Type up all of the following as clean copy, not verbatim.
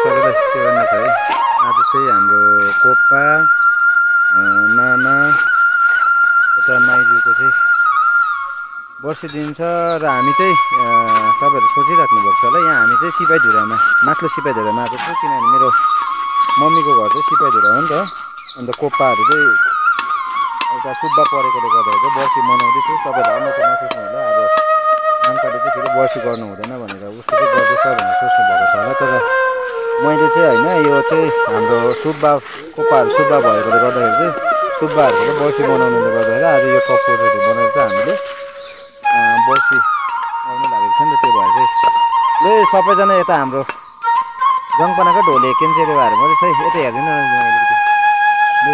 सबैलाई के गर्नु छ है। आज चाहिँ हाम्रो कोपा नाना यता माइजूको चाहिँ वर्षी दिन छ र हामी चाहिँ तपाईँहरू सोचिराख्नु भएको छ होला। यहाँ हामी चाहिँ सिपाहीधुरामा माथिल्लो सिपाहीधुरामा आएको छु, किनभने मेरो मम्मीको घर चाहिँ सिपाहीधुरा हो नि त। अन्त कोपाहरू चाहिँ एउटा सुब्बा परेकोले गर्दाखेरि चाहिँ वर्षी मनाउँदैछु। तपाईँहरू अन्य त नसोच्नु होला, अब आङ्काले चाहिँ फेरि वर्षी गर्नु हुँदैन भनेर उसको चाहिँ गर्दैछ भनेर सोच्नु भएको छ होला। तर मैले चाहिँ होइन, यो चाहिँ हाम्रो सुब्बा कोपाहरू सुब्बा भएकोले गर्दाखेरि चाहिँ सुब्बाहरूको चाहिँ वर्षी मनाउनुले गर्दाखेरि आज यो कपुरहरू बनाएर चाहिँ हामीले वर्षी आउनु लागेको छ नि त। त्यो भएर चाहिँ ल सबैजना यता हाम्रो जङपनाको ढोले केन्चेरेवाहरू मात्रै छ है। यता हेर्दैन ल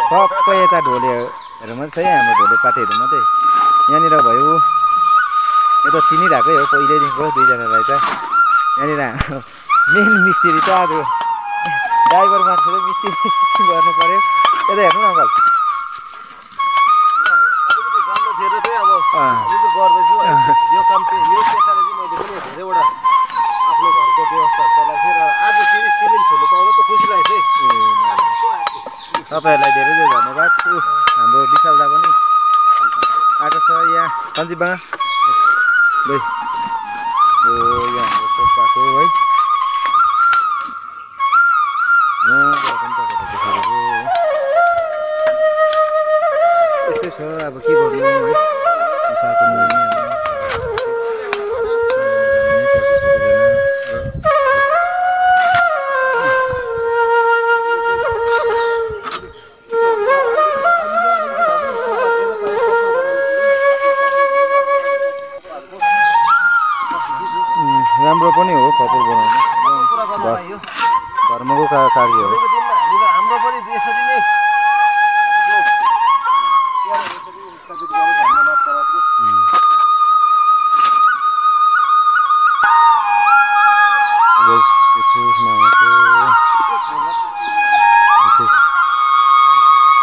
सबै यता ढोलेहरू मात्रै छ है, हाम्रो ढोले पार्टीहरू मात्रै यहाँनिर भयो। यता चिनिरहेकै हो पहिल्यैदेखिको दुईजनालाई त। यहाँनिर मेन मिस्त्री त आज ड्राइभर मान्छेले मिस्त्री गर्नु पऱ्यो। यता हेर्नु न अङ्कल, गर्दैछु यो काम यो पेसाले चाहिँ मैले पनि धेरैवटा आफ्नो घरको व्यवस्था चलाएको थिएँ र आज फेरि सिमेन्ट छुनु पाउँदा त खुसी लाग्छ है। तपाईँहरूलाई धेरै धेरै धन्यवाद। हाम्रो विशाल दा पनि आएको छ यहाँ, सञ्जीव बाङा ल ओ यहाँ हाम्रो कोपाको है यहाँबाट पनि तपाईँहरूले देखाएको यस्तै छ। अब के गर्नु है, संसारको नियम नै हो। राम्रो पनि हो कपुर बनाउनु, धर्मको कार्य हो। हाम्रो पनि यसरी नै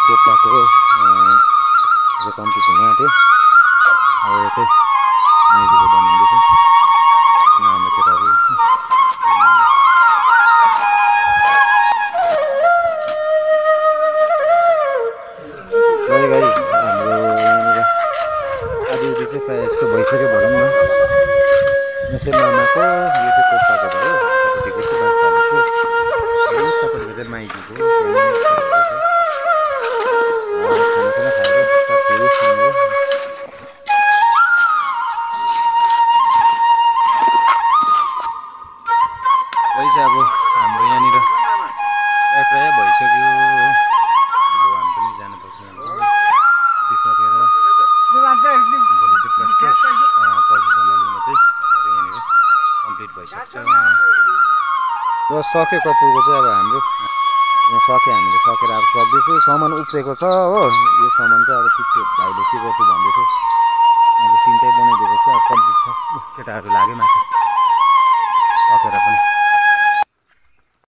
कोपाको कम्प्लिट हुन आँट्यो। अब यो चाहिँ माइजूको बनिँदैछ हाम्रो केटाहरू। गाई हाम्रो यहाँनिर आधी चाहिँ प्रायः जस्तो भइसक्यो भनौँ न। यो चाहिँ मामाको, यो चाहिँ कोपाको भयो, उतापट्टिको चाहिँ बादशाहको, उतापट्टिको चाहिँ माइजूको। खानासाना खाएर फेरि चाहिँ अब हाम्रो यहाँनिर प्रायः प्रायः भइसक्यो। अब हामी पनि जानुपर्छ सकेर भोलि चाहिँ प्लस्टर पर्सिसम्ममा चाहिँ यहाँनिर कम्प्लिट भइसक्छ र सक्यो कपुरको चाहिँ। अब हाम्रो यहाँ सक्यो, हामीले सकेर अब सक्दैछु। सामान उफ्रेको छ हो, यो सामान चाहिँ अब पछि भाइले के गर्छु भन्दैछु। मैले तिनटै बनाइदिएको छु, अब कम्प्लिट छ। केटाहरू लाग्यो माथि।